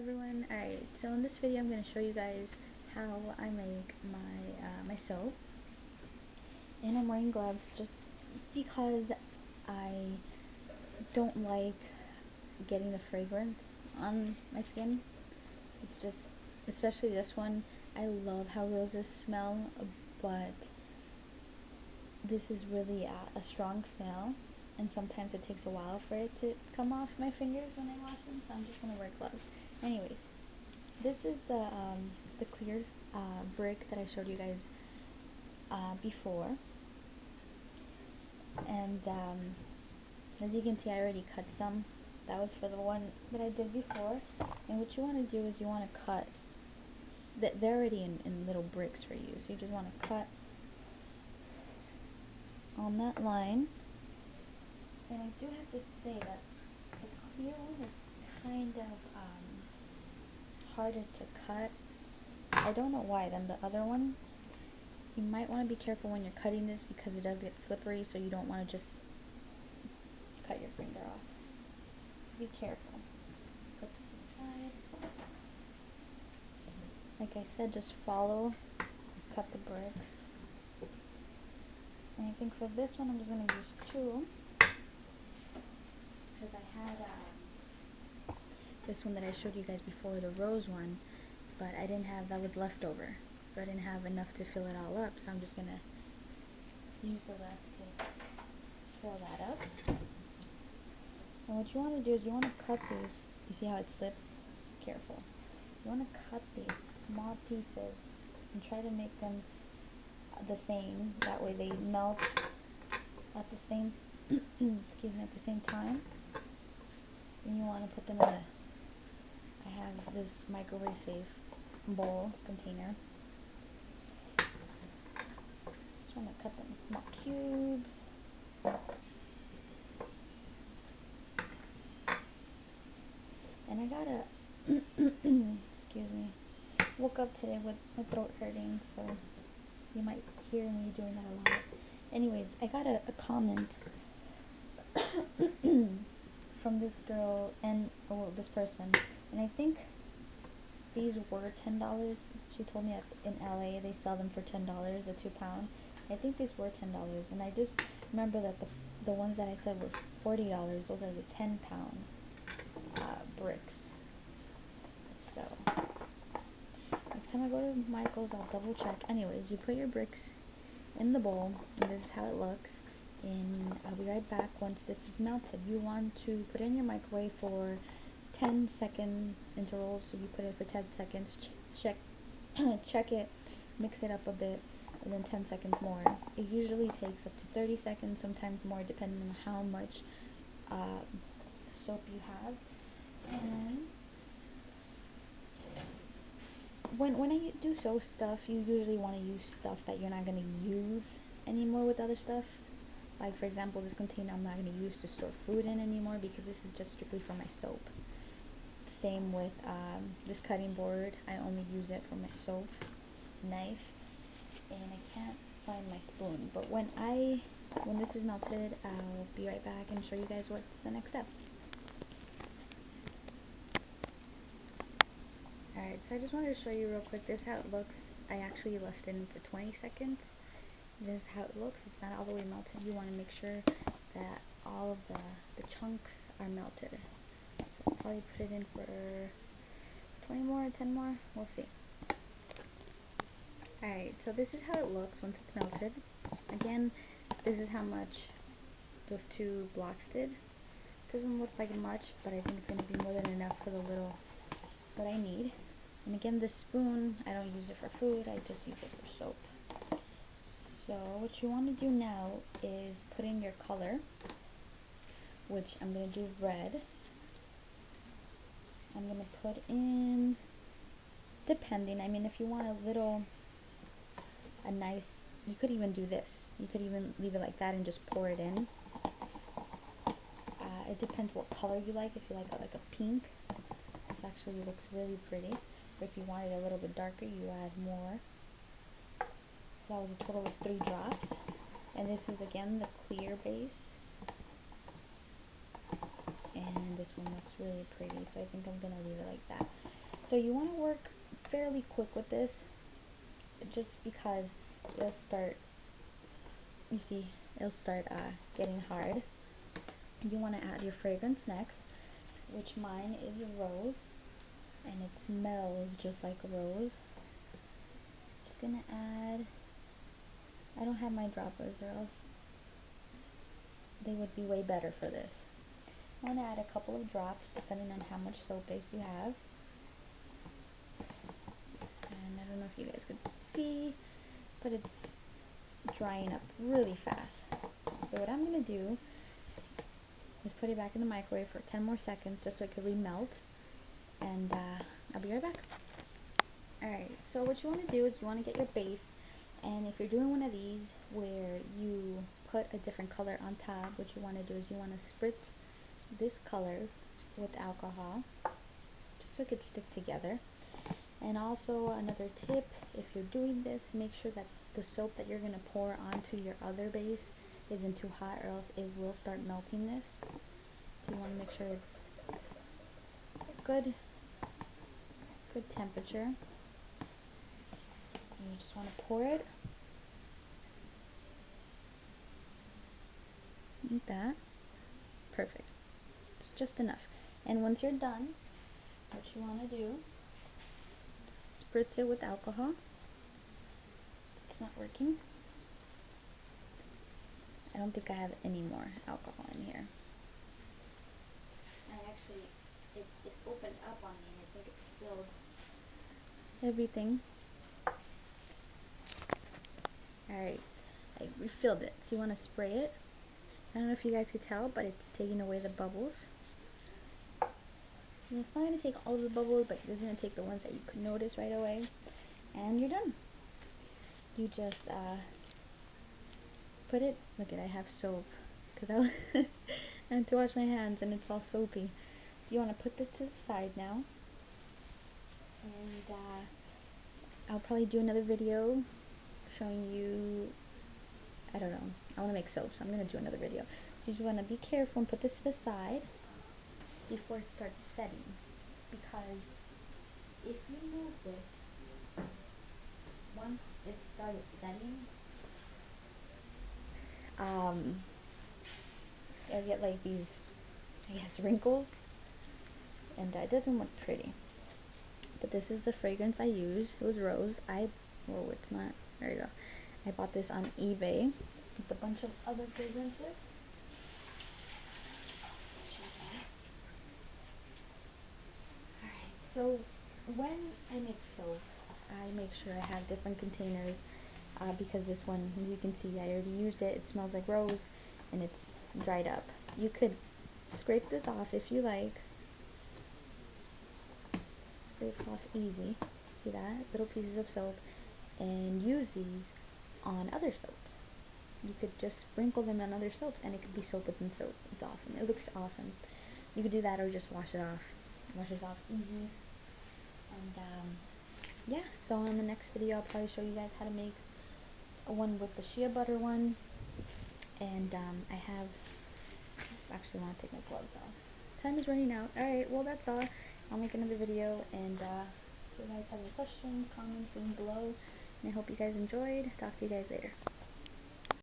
everyone. Alright, so in this video I'm going to show you guys how I make my soap. And I'm wearing gloves just because I don't like getting the fragrance on my skin. It's just, especially this one, I love how roses smell, but this is really a strong smell, and sometimes it takes a while for it to come off my fingers when I wash them, so I'm just going to wear gloves. Anyways, this is the clear brick that I showed you guys before, and as you can see, I already cut some. That was for the one that I did before. And what you want to do is you want to cut. They're already in little bricks for you, so you just want to cut on that line. And I do have to say that the clear one is kind of harder to cut. I don't know why than the other one. You might want to be careful when you're cutting this because it does get slippery, so you don't want to just cut your finger off. So be careful. Put this aside. Like I said, just follow, cut the bricks. And I think for this one I'm just going to use two, because I had this one that I showed you guys before, the rose one, but I didn't have, that was leftover, so I didn't have enough to fill it all up, so I'm just going to use the rest to fill that up. And what you want to do is you want to cut these. You see how it slips? Careful. You want to cut these small pieces and try to make them the same. That way they melt at the same excuse me, at the same time. And you want to put them in I have this microwave safe bowl container. Just want to cut them in small cubes. And I got excuse me, woke up today with my throat hurting, so you might hear me doing that a lot. Anyways, I got a comment from this girl and this person, and I think these were $10. She told me in LA they sell them for $10, a 2-pound. I think these were $10, and I just remember that the ones that I said were $40. Those are the 10-pound bricks. So next time I go to Michael's, I'll double check. Anyways, you put your bricks in the bowl, and this is how it looks. And I'll be right back once this is melted. You want to put it in your microwave for 10-second intervals. So you put it for 10 seconds, check it, mix it up a bit, and then 10 seconds more. It usually takes up to 30 seconds, sometimes more, depending on how much soap you have. And when I do soap stuff, you usually want to use stuff that you're not going to use anymore with other stuff. Like, for example, this container I'm not going to use to store food in anymore, because this is just strictly for my soap. Same with this cutting board. I only use it for my soap, knife, and I can't find my spoon. But when this is melted, I'll be right back and show you guys what's the next step. Alright, so I just wanted to show you real quick, this is how it looks. I actually left it in for 20 seconds. This is how it looks. It's not all the way melted. You want to make sure that all of the chunks are melted. So I'll probably put it in for 20 more, 10 more. We'll see. Alright, so this is how it looks once it's melted. Again, this is how much those two blocks did. Doesn't look like much, but I think it's going to be more than enough for the little that I need. And again, this spoon, I don't use it for food, I just use it for soap. So what you want to do now is put in your color, which I'm going to do red. I'm going to put in, depending, I mean, if you want a nice, you could even do this. You could even leave it like that and just pour it in. It depends what color you like. If you like a pink, this actually looks really pretty. But if you want it a little bit darker, you add more. So that was a total of 3 drops. And this is again the clear base. And this one looks really pretty, so I think I'm gonna leave it like that. So you want to work fairly quick with this, just because it'll start, you see, it'll start getting hard. You want to add your fragrance next, which mine is rose, and it smells just like a rose. Just gonna add, I don't have my droppers, or else they would be way better for this. I want to add a couple of drops depending on how much soap base you have. And I don't know if you guys can see, but it's drying up really fast. So what I'm going to do is put it back in the microwave for 10 more seconds just so it can remelt, and I'll be right back. Alright, so what you want to do is you want to get your base, and if you're doing one of these where you put a different color on top, what you want to do is you want to spritz this color with alcohol just so it could stick together. And also another tip, if you're doing this, make sure that the soap that you're going to pour onto your other base isn't too hot, or else it will start melting this. So you want to make sure it's good temperature. And you just want to pour it like that. Perfect. It's just enough. And once you're done, what you want to do, spritz it with alcohol. It's not working. I don't think I have any more alcohol in here. I actually, it opened up on me, and I think it spilled everything. Alright, I refilled it. So you want to spray it. I don't know if you guys could tell, but it's taking away the bubbles. And it's not going to take all of the bubbles, but it's going to take the ones that you could notice right away. And you're done. You just put it, look at, I have soap, because I have to wash my hands and it's all soapy. You want to put this to the side now. And I'll probably do another video showing you, I don't know, I want to make soap, so I'm going to do another video. You just want to be careful and put this to the side before it starts setting, because if you move this, once it started setting, I get like these, I guess, wrinkles, and it doesn't look pretty. But this is the fragrance I use. It was rose. Whoa, it's not, there you go. I bought this on eBay with a bunch of other fragrances. Alright, so when I make soap, I make sure I have different containers, because this one, as you can see, I already used it. It smells like rose, and it's dried up. You could scrape this off if you like. Scrapes off easy. See that? Little pieces of soap, and use these on other soaps. You could just sprinkle them on other soaps, and it could be soap within soap. It's awesome. It looks awesome. You could do that, or just wash it off. Washes off easy. And yeah, so on the next video I'll probably show you guys how to make one with the shea butter one. And I have, actually want to take my gloves off. Time is running out. Alright, well that's all. I'll make another video, and if you guys have any questions, comments, leave them below. And I hope you guys enjoyed. Talk to you guys later.